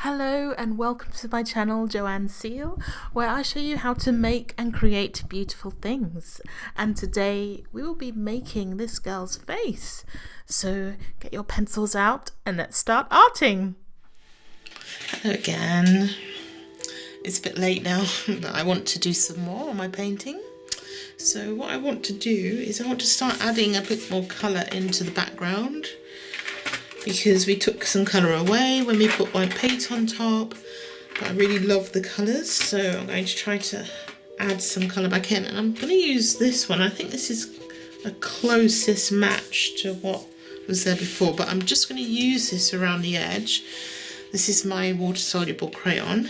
Hello and welcome to my channel Joanne Seal, where I show you how to make and create beautiful things. And today we will be making this girl's face. So get your pencils out and let's start arting. Hello again. It's a bit late now, but I want to do some more on my painting. So what I want to do is I want to start adding a bit more colour into the background, because we took some colour away when we put white paint on top, but I really love the colours, so I'm going to try to add some colour back in. And I'm going to use this one. I think this is a closest match to what was there before, but I'm just going to use this around the edge. This is my water-soluble crayon.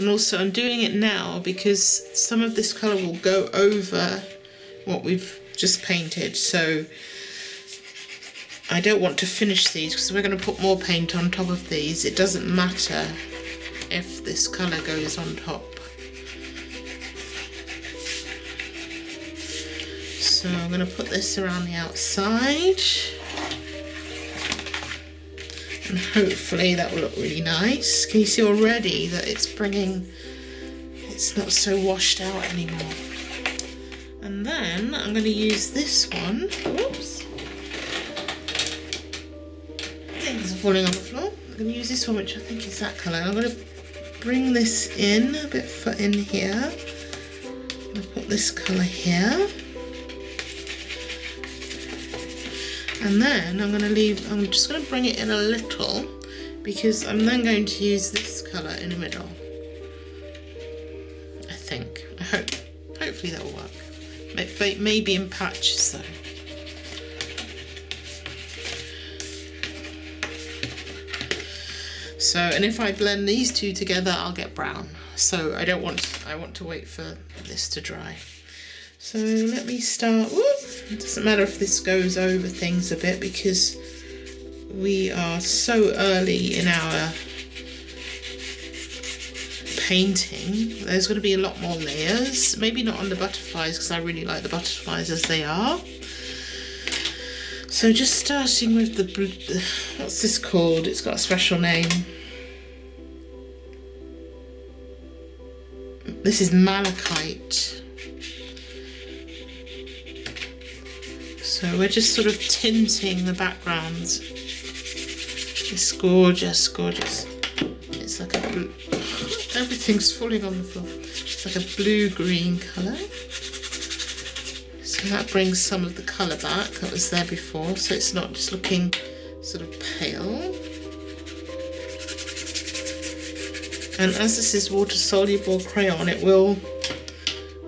And also I'm doing it now because some of this colour will go over what we've just painted, so I don't want to finish these because we're going to put more paint on top of these. It doesn't matter if this colour goes on top. So I'm going to put this around the outside, and hopefully that will look really nice. Can you see already that it's not so washed out anymore? And then I'm going to use this one. Whoops. Things are falling on the floor. I'm going to use this one, which I think is that colour. I'm going to bring this in a bit in here. I'm going to put this colour here. And then I'm just going to bring it in a little, because I'm then going to use this colour in the middle. I think. I hope. Hopefully that will work. Maybe in patches though. So, and if I blend these two together, I'll get brown. So I want to wait for this to dry. So let me start. It doesn't matter if this goes over things a bit because we are so early in our painting. There's going to be a lot more layers. Maybe not on the butterflies because I really like the butterflies as they are. So just starting with the blue, what's this called? It's got a special name. This is malachite. So we're just sort of tinting the backgrounds. It's gorgeous, gorgeous. It's like a blue, everything's falling on the floor. It's like a blue-green colour. So that brings some of the colour back that was there before, so it's not just looking sort of pale. And as this is water-soluble crayon, it will,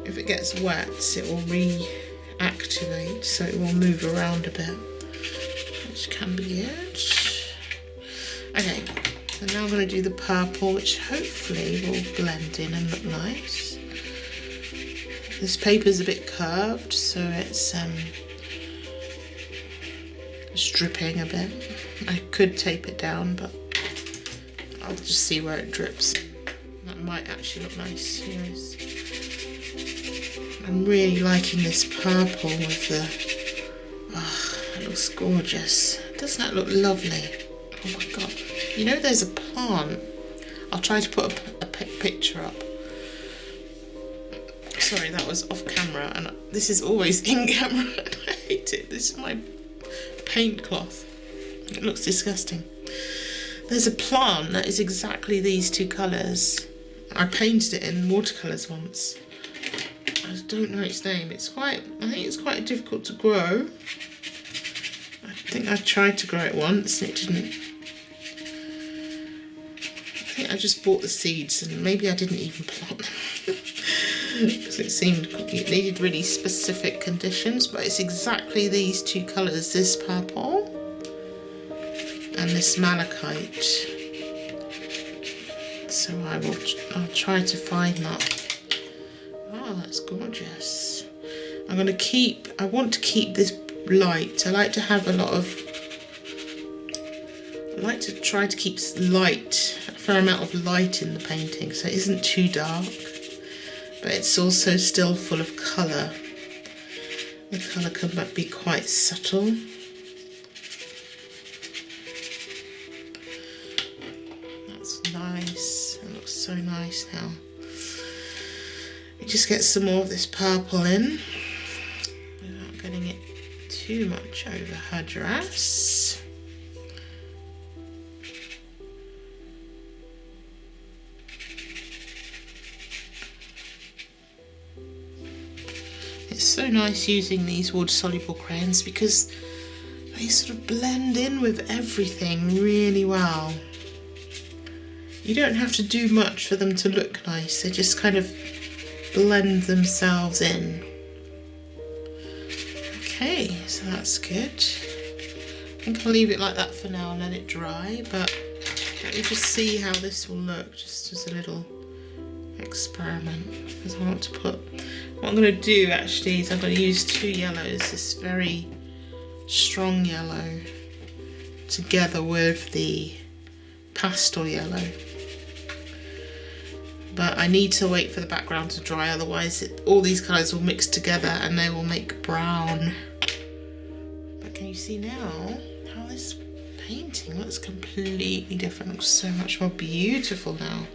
if it gets wet, it will reactivate, so it will move around a bit, which can be good. Okay, so now I'm going to do the purple, which hopefully will blend in and look nice. This paper's a bit curved, so it's dripping a bit. I could tape it down, but I'll just see where it drips. That might actually look nice. Who knows? I'm really liking this purple with the. Oh, it looks gorgeous. Doesn't that look lovely? Oh my god! You know, there's a plant. I'll try to put a picture up. Sorry, that was off camera, and this is always in camera. I hate it. This is my paint cloth. It looks disgusting. There's a plant that is exactly these two colours. I painted it in watercolours once. I don't know its name. I think it's quite difficult to grow. I think I tried to grow it once and it didn't. I think I just bought the seeds and maybe I didn't even plant them. Because it needed really specific conditions, but it's exactly these two colours, this purple and this malachite. So I'll try to find that. Oh, that's gorgeous. I want to keep this light. I like to try to keep light, a fair amount of light in the painting, so it isn't too dark, but it's also still full of colour. The colour can be quite subtle. nice. It looks so nice now. We just get some more of this purple in without getting it too much over her dress. It's so nice using these water-soluble crayons because they sort of blend in with everything really well. You don't have to do much for them to look nice, they just kind of blend themselves in. Okay, so that's good. I think I'll leave it like that for now and let it dry, but let me just see how this will look, just as a little experiment. Because I want to put, what I'm going to do actually is I'm going to use two yellows, this very strong yellow together with the pastel yellow. But I need to wait for the background to dry, otherwise all these colours will mix together and they will make brown. But can you see now how this painting looks completely different? It looks so much more beautiful now.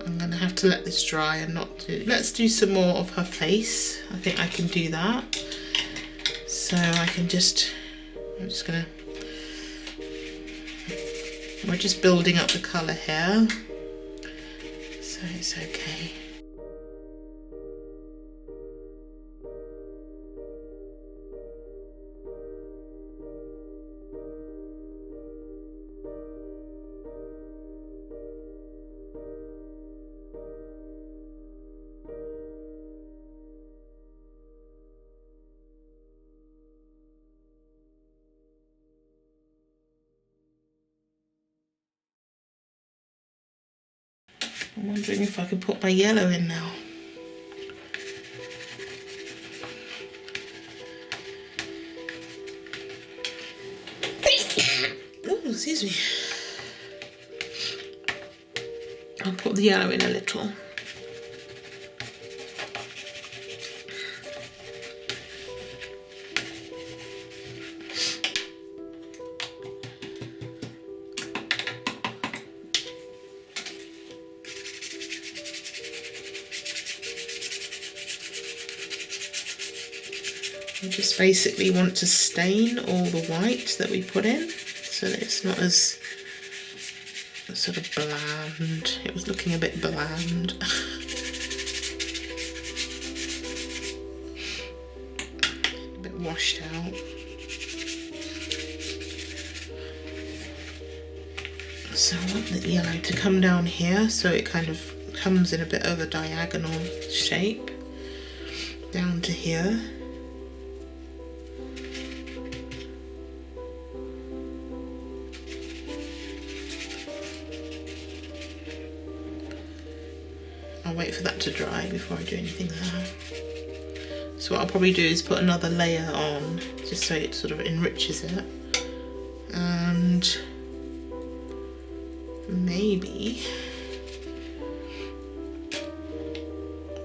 I'm going to have to let this dry and not do... Let's do some more of her face. I think I can do that. So I can just... I'm just going to... We're just building up the colour here. So it's okay. I'm wondering if I can put my yellow in now. Oh, excuse me. I'll put the yellow in a little. We just basically want to stain all the white that we put in so that it's not as sort of bland. It was looking a bit bland. A bit washed out. So I want the yellow to come down here so it kind of comes in a bit of a diagonal shape down to here. I'll wait for that to dry before I do anything there. So what I'll probably do is put another layer on, just so it sort of enriches it. And maybe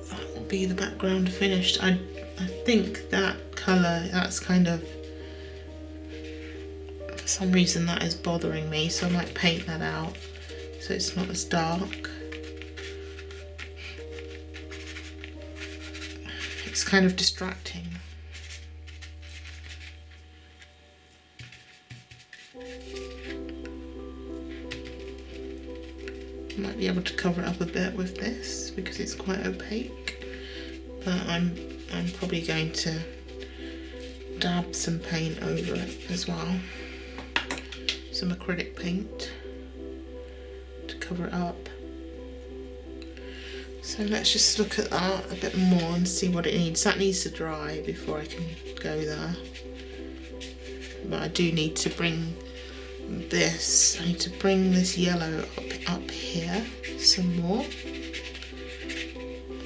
that will be the background finished. I think that colour, that's kind of, for some reason that is bothering me, so I might paint that out so it's not as dark. It's kind of distracting. I might be able to cover it up a bit with this because it's quite opaque, but I'm probably going to dab some paint over it as well, some acrylic paint to cover it up. So let's just look at that a bit more and see what it needs. That needs to dry before I can go there. But I do need to bring this, I need to bring this yellow up here some more.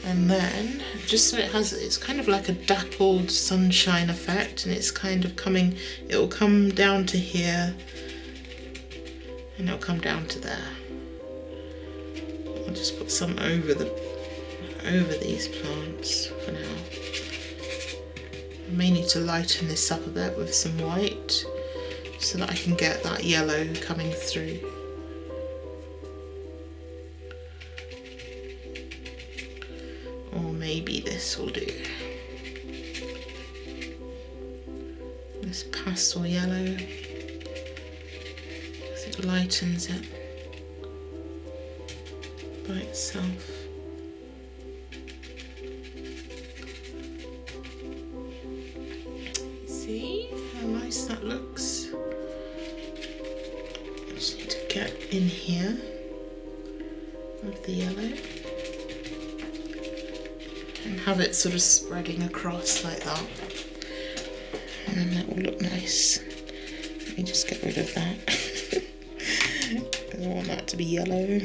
And then, just so it has, it's kind of like a dappled sunshine effect, and it's kind of coming, it will come down to here and it'll come down to there. I'll just put some over these plants for now. I may need to lighten this up a bit with some white so that I can get that yellow coming through. maybe this will do. This pastel yellow, because it lightens it by itself. See how nice that looks? I just need to get in here with the yellow and have it sort of spreading across like that, and then that will look nice. Let me just get rid of that because I want that to be yellow.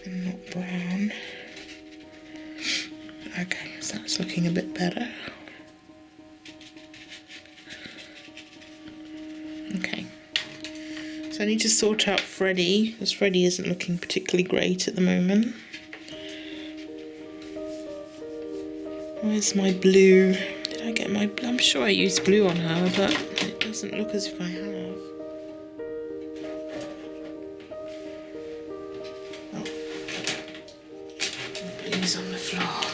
And not brown. Okay, so that's looking a bit better. Okay, so I need to sort out Freddie, because Freddie isn't looking particularly great at the moment. Where's my blue? Did I get my blue? I'm sure I used blue on her, but it doesn't look as if I have. Oh, blue's on the floor.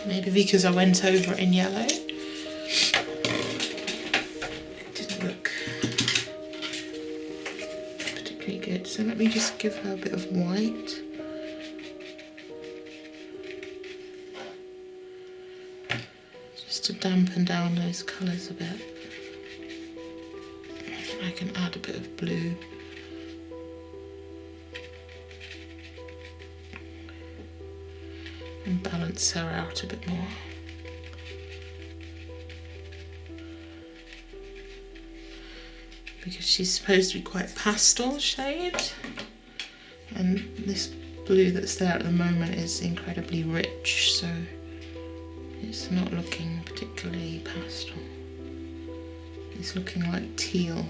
Maybe because I went over it in yellow. Good. So let me just give her a bit of white. Just to dampen down those colours a bit. I can add a bit of blue. And balance her out a bit more. Because she's supposed to be quite pastel shade, and this blue that's there at the moment is incredibly rich, so it's not looking particularly pastel. It's looking like teal.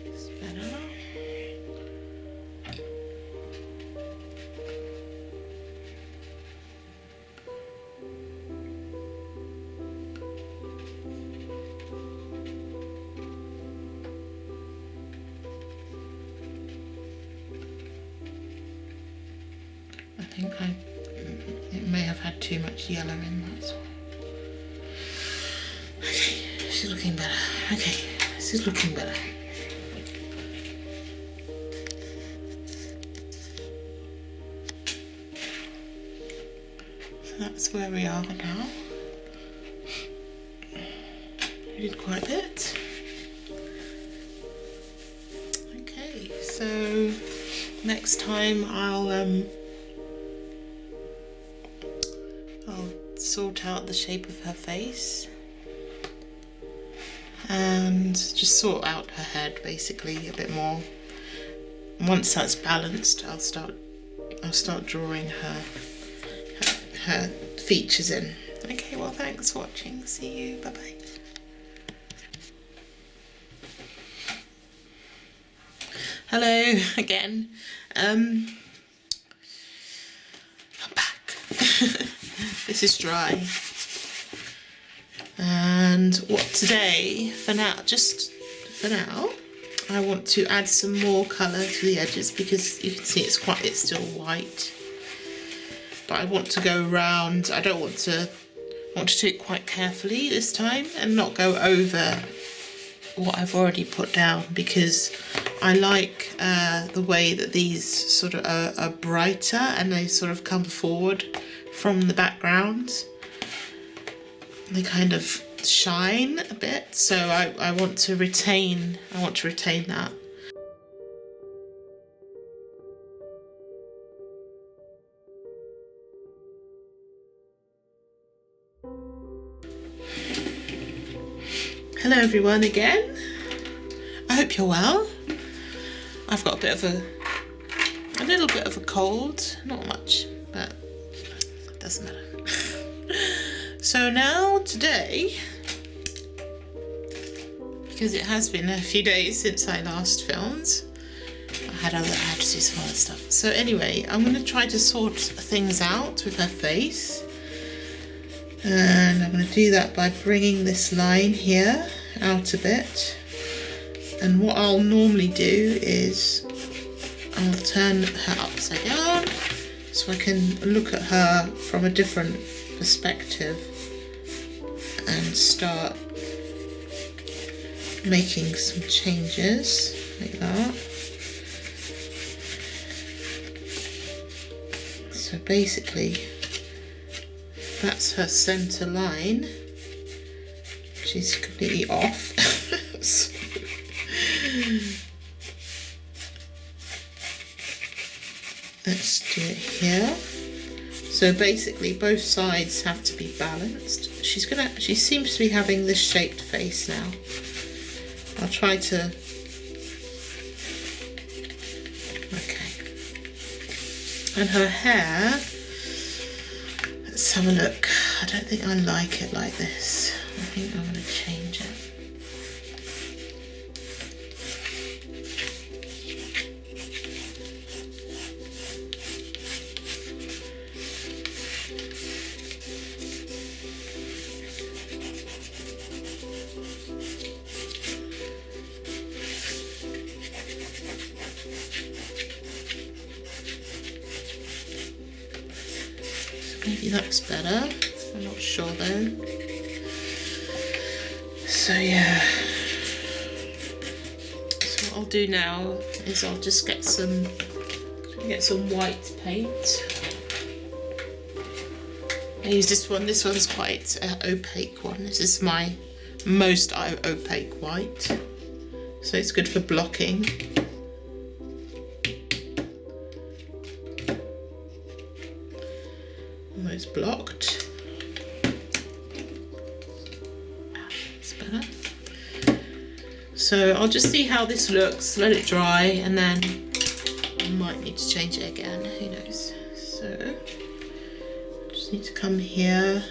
It's better. I think it may have had too much yellow in, that's why. Okay, she's looking better. Okay, this is looking better. So that's where we are now. We did quite a bit. Okay, so next time I'll sort out the shape of her face and just sort out her head basically a bit more. Once that's balanced, I'll start drawing her features in. Okay, well, thanks for watching. See you. Bye bye. Hello again. I'm back. This is dry. And what today, for now, I want to add some more colour to the edges because you can see it's still white. But I want to go around, I want to do it quite carefully this time and not go over what I've already put down, because I like the way that these sort of are brighter and they sort of come forward from the background. They kind of shine a bit, so I want to retain that. Hello everyone again. I hope you're well. I've got a little bit of a cold, not much, but it doesn't matter. So now today, because it has been a few days since I last filmed, I I had to do some other stuff. So anyway, I'm going to try to sort things out with her face. And I'm going to do that by bringing this line here out a bit. And what I'll normally do is I'll turn her upside down so I can look at her from a different perspective and start making some changes like that. So basically that's her center line. She's completely off. Let's do it here. So basically both sides have to be balanced. She seems to be having this shaped face now. I'll try to, okay. And her hair, let's have a look. I don't think I like it like this. I think I'm going to change it. Maybe that's better. I'm not sure though. So yeah. So what I'll do now is I'll just get some white paint. I use this one. This one's quite an opaque one. This is my most opaque white. So it's good for blocking. Almost blocked. It's better. So I'll just see how this looks, let it dry, and then I might need to change it again, who knows. So I just need to come here.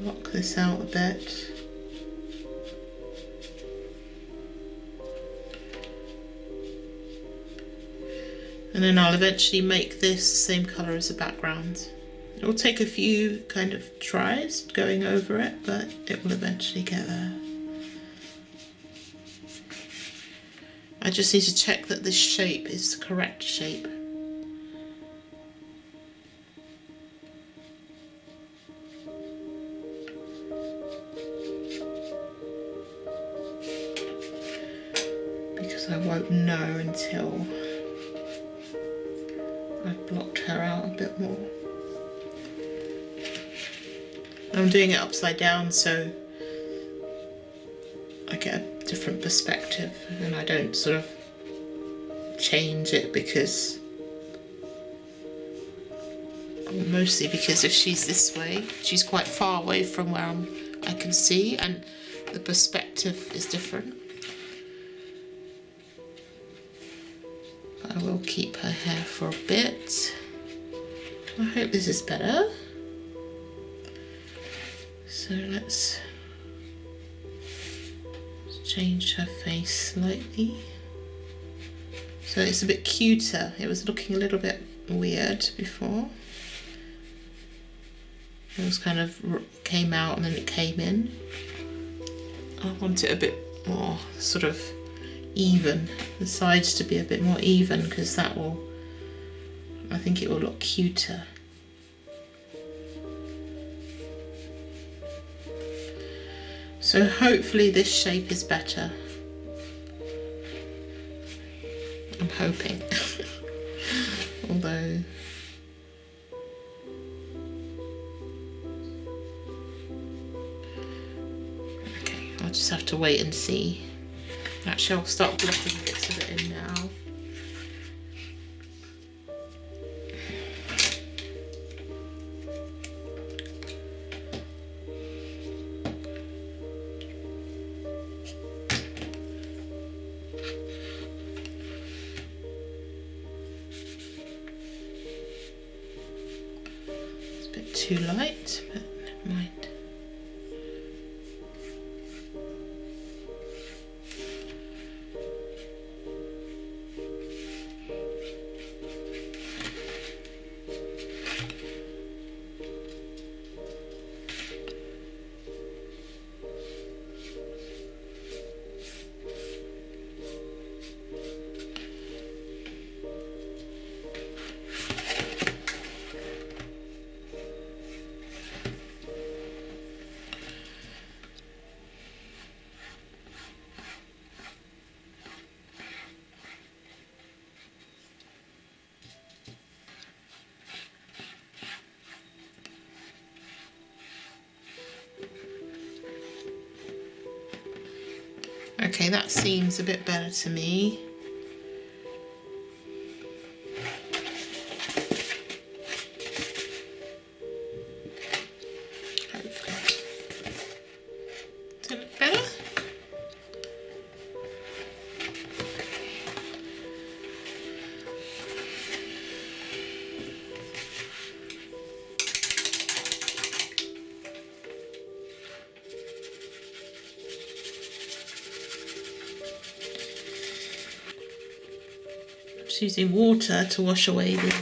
Block this out a bit. And then I'll eventually make this the same colour as the background. It will take a few kind of tries going over it, but it will eventually get there. I just need to check that this shape is the correct shape. Because I won't know until I've blocked her out a bit more. I'm doing it upside down so I get a different perspective and I don't sort of change it because, mostly because if she's this way, she's quite far away from where I can see, and the perspective is different. I will keep her hair for a bit. I hope this is better. So let's change her face slightly. So it's a bit cuter. It was looking a little bit weird before. It was kind of came out and then it came in. I want it a bit more sort of even, the sides to be a bit more even, because that will, I think it will look cuter. So hopefully this shape is better. I'm hoping. Although okay, I'll just have to wait and see. Actually, I'll start blocking bits of it in now. It's a bit too light, but never mind. Okay, that seems a bit better to me. Hopefully. Does it look better? Just using water to wash away the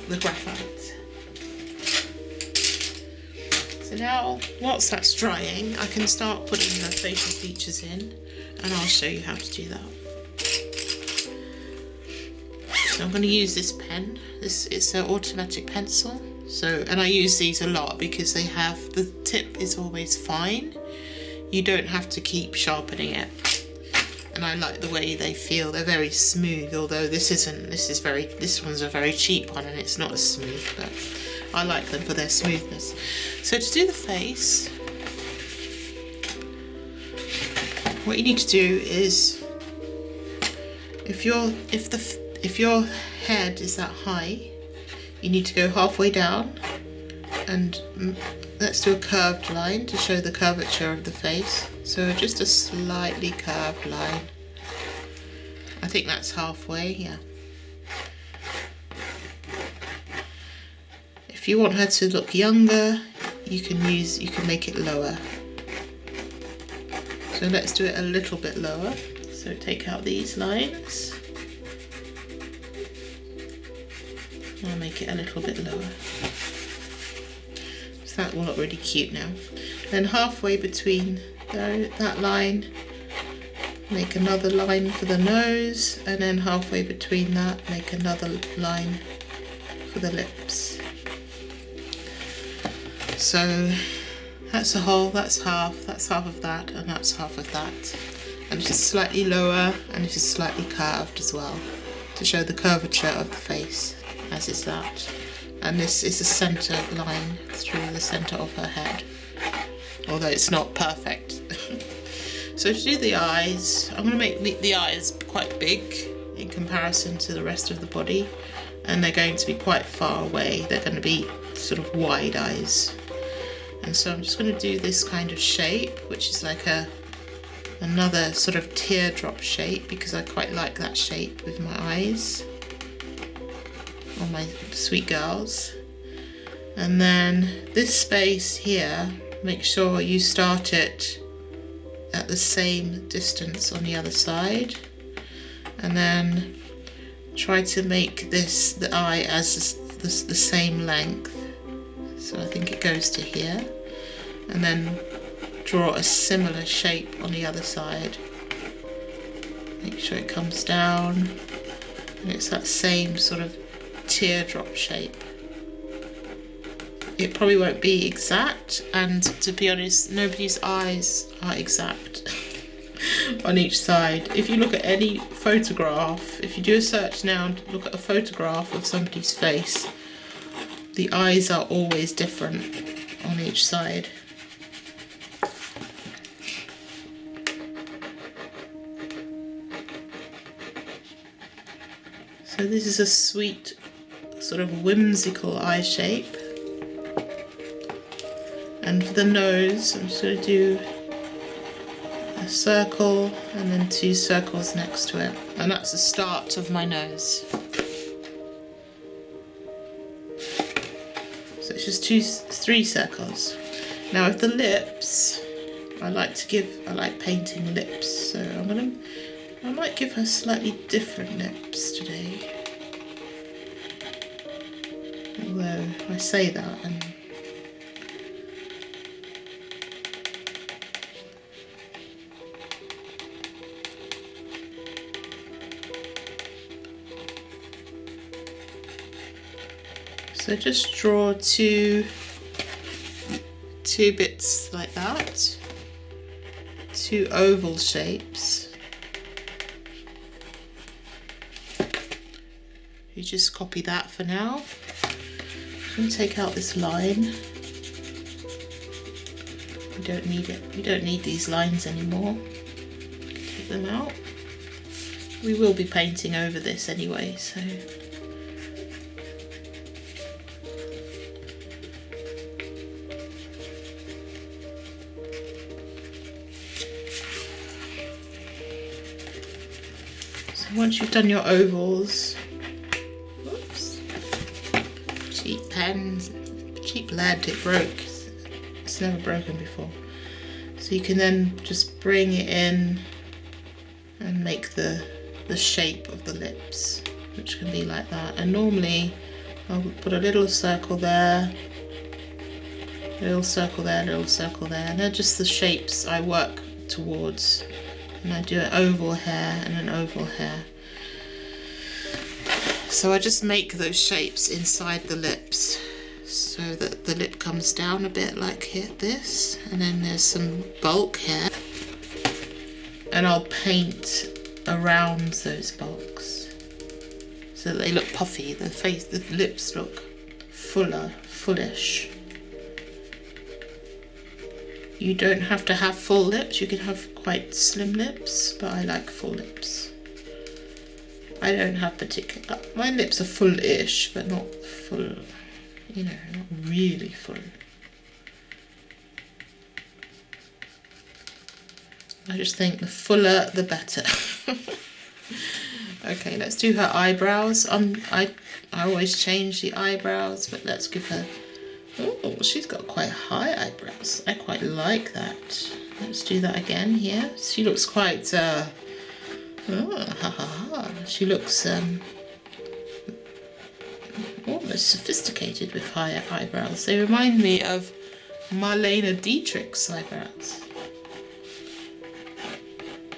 the graphite. So now, whilst that's drying, I can start putting the facial features in, and I'll show you how to do that. So I'm going to use this pen. It's an automatic pencil. So, and I use these a lot because they have, the tip is always fine. You don't have to keep sharpening it. And I like the way they feel. They're very smooth, although this one's a very cheap one and it's not as smooth, but I like them for their smoothness. So to do the face, what you need to do is, if your head is that high, you need to go halfway down, and let's do a curved line to show the curvature of the face. So just a slightly curved line. I think that's halfway, yeah. If you want her to look younger, you can make it lower. So let's do it a little bit lower. So take out these lines. I'll make it a little bit lower. So that will look really cute now. Then halfway between that line, make another line for the nose, and then halfway between that, make another line for the lips. So that's a whole, that's half of that, and that's half of that. And it's just slightly lower, and it's just slightly curved as well, to show the curvature of the face, as is that. And this is the centre line through the centre of her head, although it's not perfect. So to do the eyes, I'm going to make the eyes quite big in comparison to the rest of the body, and they're going to be quite far away. They're going to be sort of wide eyes. And so I'm just going to do this kind of shape, which is like another sort of teardrop shape, because I quite like that shape with my eyes on my sweet girls. And then this space here, make sure you start it at the same distance on the other side, and then try to make the eye as the same length. So I think it goes to here, and then draw a similar shape on the other side. Make sure it comes down and it's that same sort of teardrop shape. It probably won't be exact, and to be honest, nobody's eyes are exact on each side. If you look at any photograph, if you do a search now and look at a photograph of somebody's face, the eyes are always different on each side. So this is a sweet, sort of whimsical eye shape. And for the nose, I'm just going to do a circle and then 2 circles next to it. And that's the start of my nose. So it's just 3 circles. Now with the lips, I like painting lips. So I might give her slightly different lips today. Although I say that and so just draw two bits like that, 2 oval shapes. You just copy that for now. I'm going to take out this line. We don't need it. We don't need these lines anymore. Take them out. We will be painting over this anyway, so. Once you've done your ovals, whoops, cheap pens, cheap lead, it broke. It's never broken before. So you can then just bring it in and make the shape of the lips, which can be like that. And normally I'll put a little circle there, a little circle there, a little circle there, and they're just the shapes I work towards. And I do an oval here and an oval here. So I just make those shapes inside the lips so that the lip comes down a bit like here, this, and then there's some bulk here. And I'll paint around those bulks so that they look puffy. The lips look fuller, fullish. You don't have to have full lips, you can have quite slim lips, but I like full lips. I don't have particular, my lips are full-ish, but not full, you know, not really full. I just think the fuller the better. Okay, let's do her eyebrows. I always change the eyebrows, but let's give her. Oh, she's got quite high eyebrows. I quite like that. Let's do that again here. She looks quite, she looks almost sophisticated with higher eyebrows. They remind me of Marlene Dietrich's eyebrows.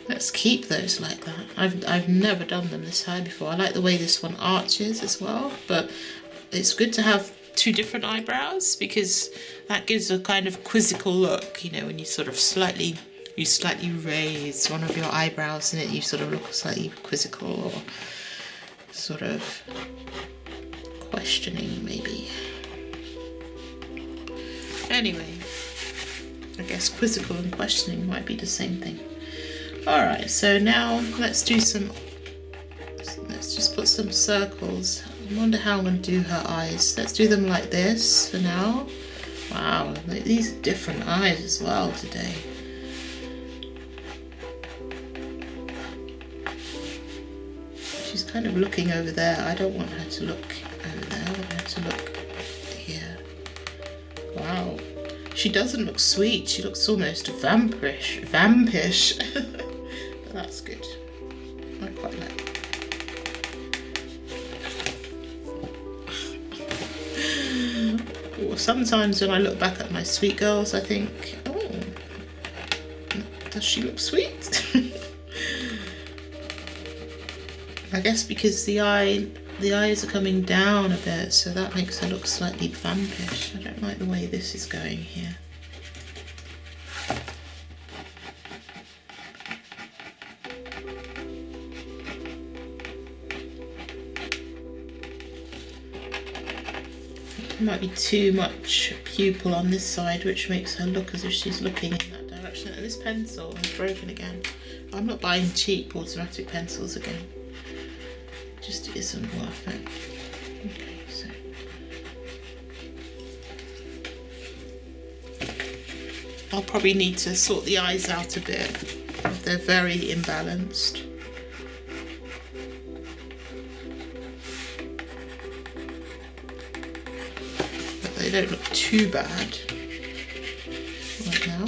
Let's keep those like that. I've never done them this high before. I like the way this one arches as well, but it's good to have two different eyebrows because that gives a kind of quizzical look, you know, when you sort of slightly raise one of your eyebrows and you sort of look slightly quizzical or sort of questioning maybe. Anyway, I guess quizzical and questioning might be the same thing. Alright, so now let's just put some circles. I wonder how I'm going to do her eyes. Let's do them like this for now. Wow, these are different eyes as well today. She's kind of looking over there. I don't want her to look over there. I want her to look here. Wow. She doesn't look sweet. She looks almost vampish. But that's good. I quite like it. Sometimes when I look back at my sweet girls, I think, oh, does she look sweet? I guess because the eyes are coming down a bit, so that makes her look slightly vampish. I don't like the way this is going here. Might be too much pupil on this side, which makes her look as if she's looking in that direction. And this pencil is broken again. I'm not buying cheap automatic pencils again. It just isn't worth it. Okay, so I'll probably need to sort the eyes out a bit if they're very imbalanced. They don't look too bad right now.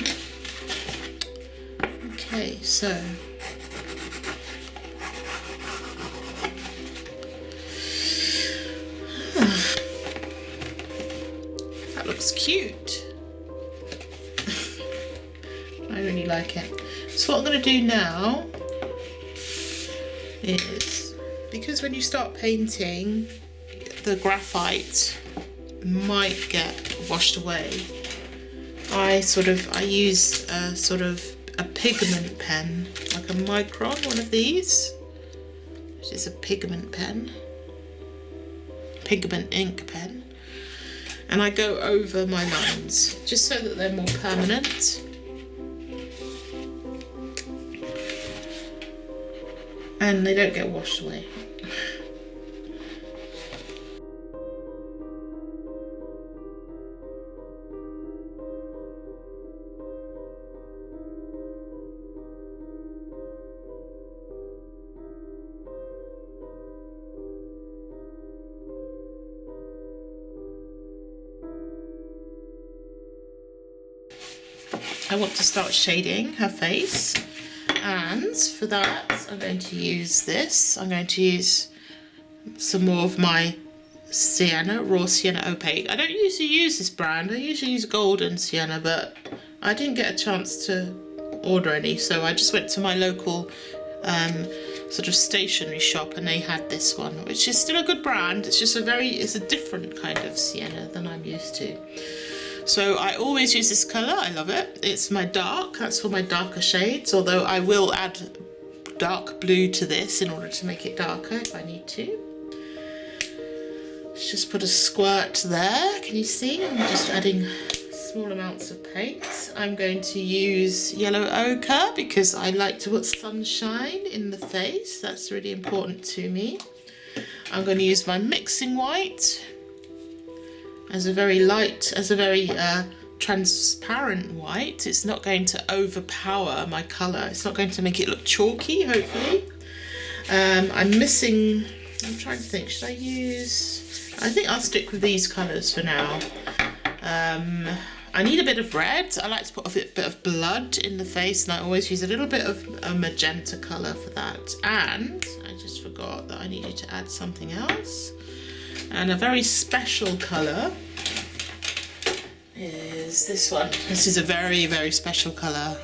Okay, so that looks cute. I really like it. So what I'm going to do now is, because when you start painting, the graphite might get washed away, I use a pigment pen, like a Micron, one of these, which is a pigment pen. pigment ink pen, and I go over my lines just so that they're more permanent. And they don't get washed away. I want to start shading her face, and for that I'm going to use this. I'm going to use some more of my sienna, raw sienna opaque. I don't usually use this brand, I usually use golden sienna, but I didn't get a chance to order any, so I just went to my local sort of stationery shop, and they had this one, which is still a good brand. It's just it's a different kind of sienna than I'm used to. So I always use this colour, I love it. It's my dark, that's for my darker shades, although I will add dark blue to this in order to make it darker if I need to. Let's just put a squirt there, can you see? I'm just adding small amounts of paint. I'm going to use yellow ochre because I like to put sunshine in the face, that's really important to me. I'm going to use my mixing white as a very transparent white. It's not going to overpower my colour. It's not going to make it look chalky, hopefully. I'm trying to think, should I use... I think I'll stick with these colours for now. I need a bit of red. I like to put a bit of blood in the face, and I always use a little bit of a magenta colour for that. And I just forgot that I needed to add something else. And a very special colour is this one. This is a very, very special colour.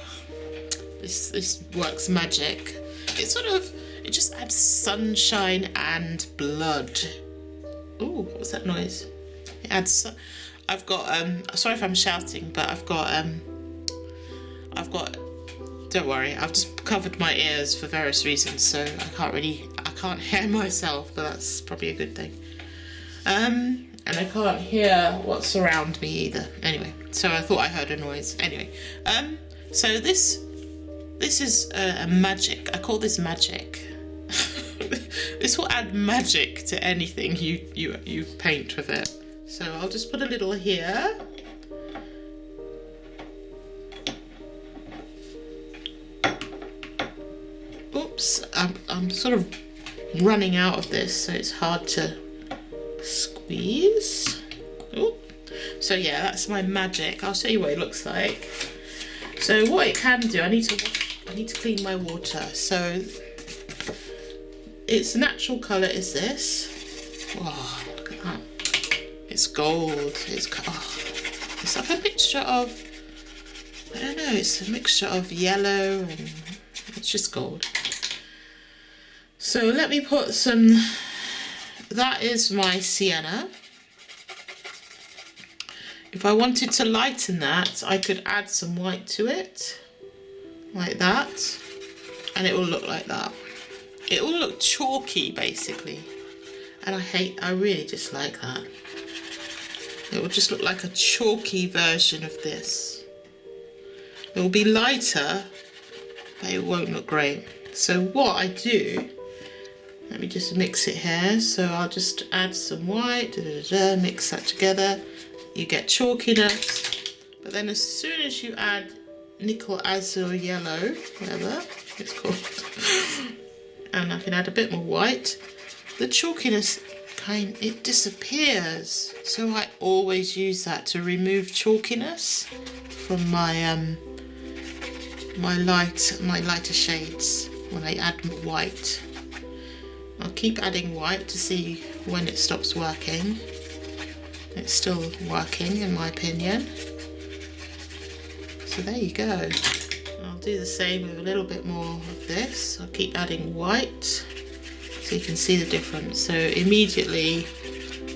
This works magic. It just adds sunshine and blood. Ooh, what was that noise? It adds. I've got sorry if I'm shouting, but I've got. Don't worry, I've just covered my ears for various reasons, so I can't hear myself, but that's probably a good thing. And I can't hear what's around me either. Anyway, so I thought I heard a noise. Anyway, so this is a magic. I call this magic. This will add magic to anything you paint with it. So I'll just put a little here. Oops, I'm sort of running out of this, so it's hard to squeeze. Ooh. So yeah, that's my magic. I'll show you what it looks like. So what it can do, I need to clean my water. So its natural colour is this. Wow, look at that. It's gold. It's like a mixture of, I don't know, it's a mixture of yellow and it's just gold. So let me put some, that is my sienna. If I wanted to lighten that, I could add some white to it, like that, and it will look like that. It will look chalky, basically, and I really dislike that. It will just look like a chalky version of this. It will be lighter, but it won't look great. So what I do, let me just mix it here. So I'll just add some white, mix that together. You get chalkiness, but then as soon as you add nickel azure yellow, whatever it's called, and I can add a bit more white, the chalkiness it disappears. So I always use that to remove chalkiness from my my lighter shades when I add white. I'll keep adding white to see when it stops working. It's still working in my opinion. So there you go. I'll do the same with a little bit more of this. I'll keep adding white so you can see the difference. So immediately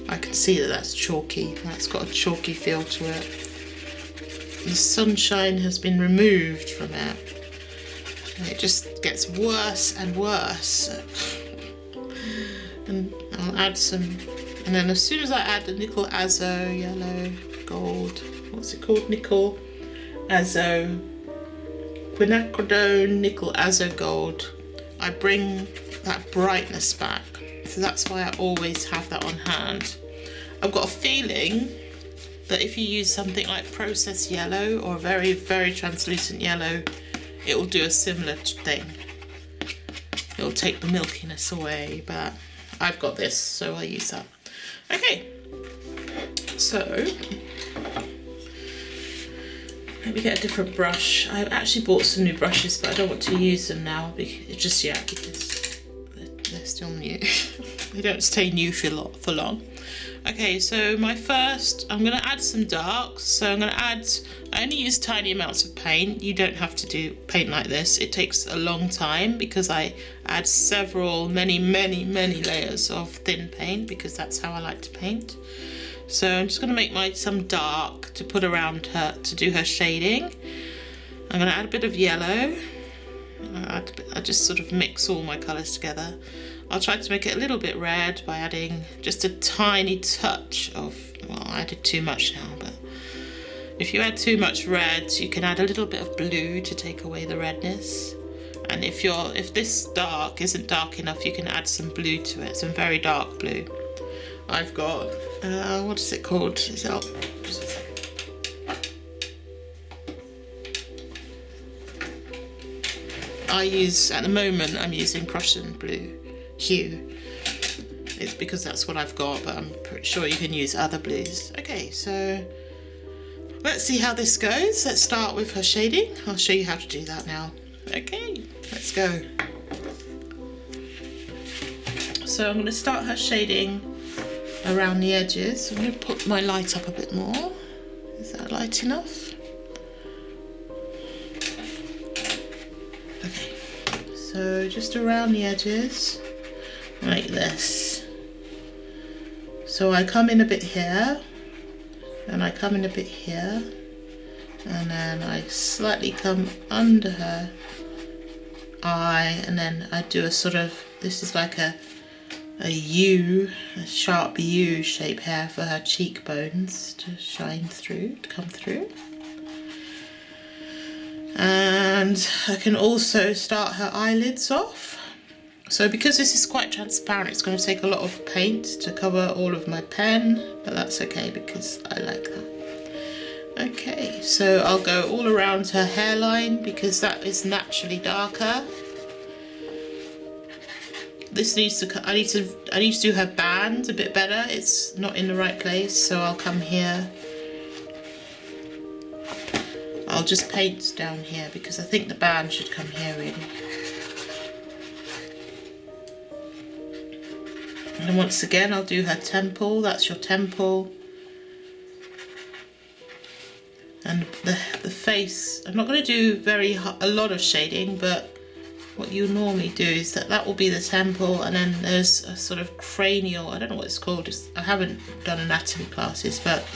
I can see that that's chalky. That's got a chalky feel to it. The sunshine has been removed from it. And it just gets worse and worse. And I'll add some And then as soon as I add the nickel azo, yellow, gold, what's it called? Nickel azo, quinacridone, nickel azo gold, I bring that brightness back. So that's why I always have that on hand. I've got a feeling that if you use something like processed yellow or very, very translucent yellow, it will do a similar thing. It will take the milkiness away, but I've got this, so I'll use that. Okay, so let me get a different brush. I actually bought some new brushes, but I don't want to use them now just yet because they're still new. They don't stay new for long. Okay, so I'm going to add some darks. So I only use tiny amounts of paint. You don't have to do paint like this. It takes a long time because I add many layers of thin paint because that's how I like to paint. So I'm just going to make some dark to put around her to do her shading. I'm going to add a bit of yellow. I just sort of mix all my colours together. I'll try to make it a little bit red by adding just a tiny touch of, well, I added too much now, but if you add too much red, you can add a little bit of blue to take away the redness. And if this dark isn't dark enough, you can add some blue to it, some very dark blue. I've got, what is it called? At the moment, I'm using Prussian blue hue. It's because that's what I've got, but I'm pretty sure you can use other blues. Okay, so let's see how this goes. Let's start with her shading. I'll show you how to do that now. Okay, let's go. So I'm going to start her shading around the edges. I'm going to put my light up a bit more. Is that light enough? Okay, so just around the edges, like this. So I come in a bit here, and I come in a bit here, and then I slightly come under her eye, and then I do a sort of, this is like a U, a sharp U shape here for her cheekbones to shine through, to come through. And I can also start her eyelids off. So because this is quite transparent, it's going to take a lot of paint to cover all of my pen, but that's okay because I like that. Okay, so I'll go all around her hairline because that is naturally darker. This needs to, I need to do her band a bit better. It's not in the right place, so I'll come here. I'll just paint down here because I think the band should come here really. And once again, I'll do her temple. That's your temple. And the face, I'm not going to do a lot of shading, but what you normally do is that will be the temple, and then there's a sort of cranial, I don't know what it's called, I haven't done anatomy classes, but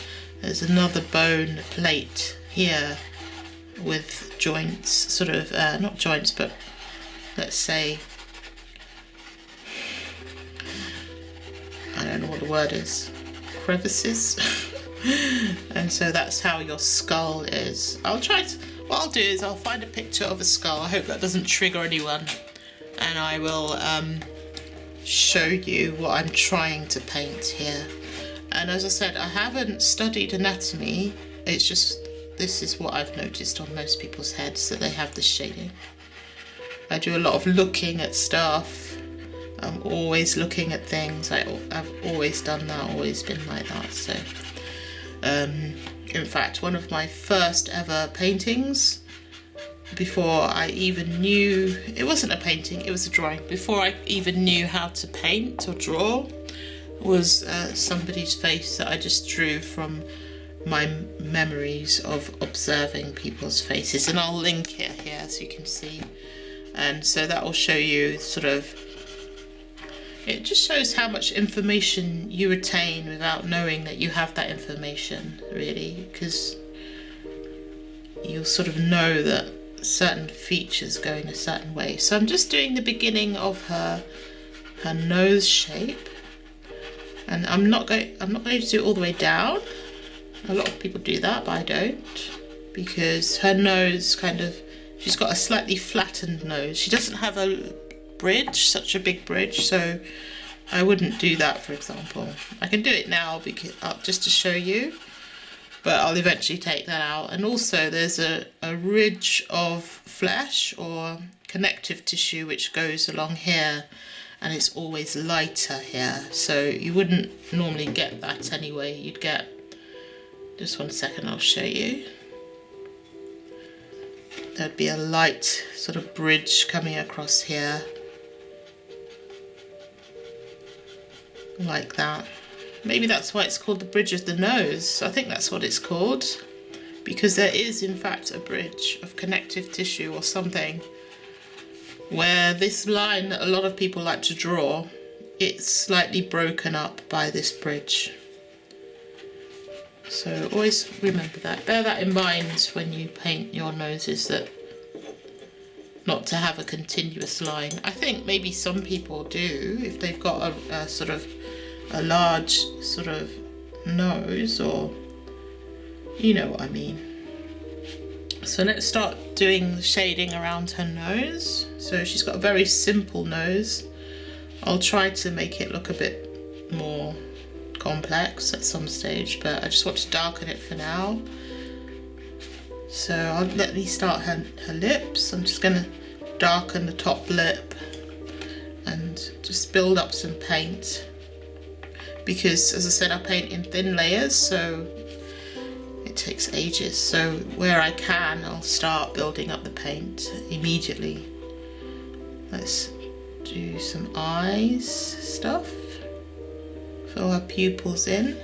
there's another bone plate here with joints, sort of, not joints, but let's say, I don't know what the word is, crevices. And so that's how your skull is. What I'll do is I'll find a picture of a skull. I hope that doesn't trigger anyone. And I will show you what I'm trying to paint here. And as I said, I haven't studied anatomy. It's just, this is what I've noticed on most people's heads, that they have this shading. I do a lot of looking at stuff. I'm always looking at things. I've always done that, always been like that. So, in fact, one of my first ever paintings, before I even knew, it wasn't a painting, it was a drawing, before I even knew how to paint or draw, was somebody's face that I just drew from my memories of observing people's faces. And I'll link it here so you can see. And so that will show you sort of, it just shows how much information you retain without knowing that you have that information, really, because you'll sort of know that certain features go in a certain way. So I'm just doing the beginning of her nose shape, And I'm not going to do it all the way down. A lot of people do that, but I don't, because her nose she's got a slightly flattened nose. She doesn't have a bridge, such a big bridge, so I wouldn't do that, for example. I can do it now because just to show you, but I'll eventually take that out. And also there's a ridge of flesh or connective tissue which goes along here, and it's always lighter here, so you wouldn't normally get that anyway. You'd get, just one second, I'll show you. There'd be a light sort of bridge coming across here, like that. Maybe that's why it's called the bridge of the nose. I think that's what it's called, because there is in fact a bridge of connective tissue or something, where this line that a lot of people like to draw, it's slightly broken up by this bridge. So always remember that, bear that in mind when you paint your noses, that not to have a continuous line. I think maybe some people do if they've got a sort of a large sort of nose, or you know what I mean. So let's start doing the shading around her nose. So she's got a very simple nose. I'll try to make it look a bit more complex at some stage, but I just want to darken it for now. So let me start her lips. I'm just going to darken the top lip and just build up some paint, because as I said, I paint in thin layers, so it takes ages. So where I can, I'll start building up the paint immediately. Let's do some eyes stuff. Fill her pupils in.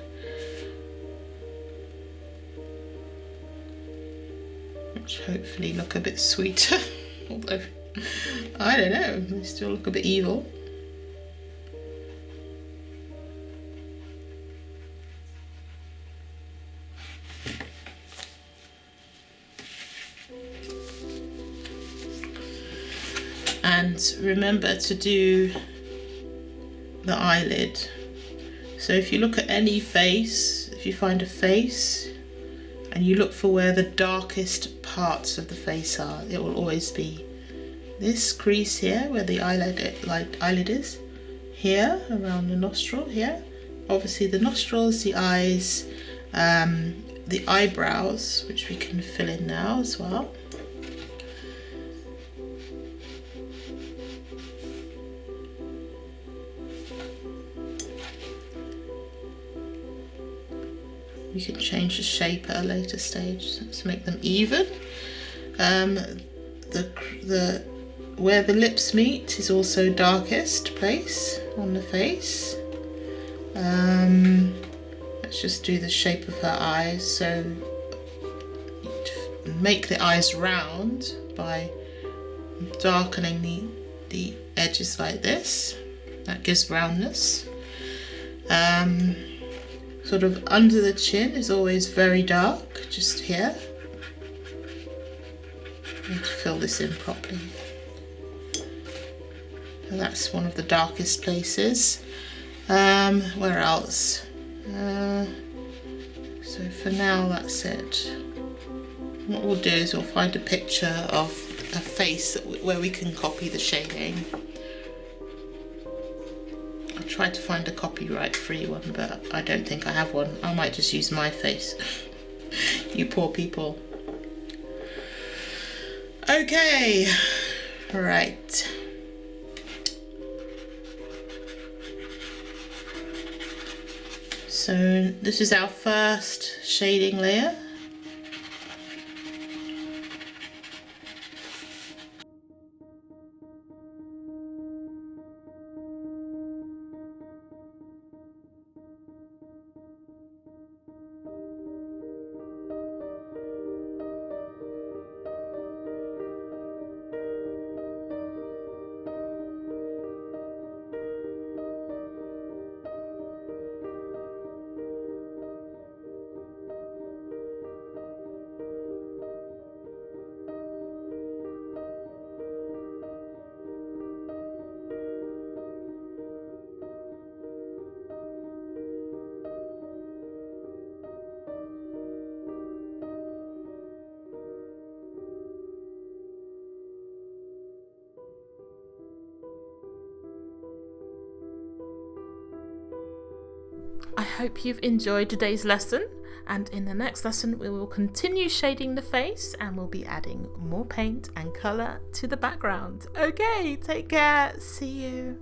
Which hopefully look a bit sweeter. Although, I don't know, they still look a bit evil. And remember to do the eyelid. So if you look at any face, if you find a face and you look for where the darkest parts of the face are, it will always be this crease here where the eyelid is, here around the nostril here. Obviously the nostrils, the eyes, the eyebrows, which we can fill in now as well. You can change the shape at a later stage to make them even. Where the lips meet is also darkest place on the face. Let's just do the shape of her eyes. So make the eyes round by darkening the edges like this. That gives roundness. Sort of under the chin is always very dark, just here. I need to fill this in properly. And that's one of the darkest places. Where else? So for now that's it. What we'll do is we'll find a picture of a face where we can copy the shading. I'll try to find a copyright-free one, but I don't think I have one. I might just use my face. You poor people. Okay, right. So this is our first shading layer. I hope you've enjoyed today's lesson, and in the next lesson we will continue shading the face and we'll be adding more paint and colour to the background. Okay, take care, see you.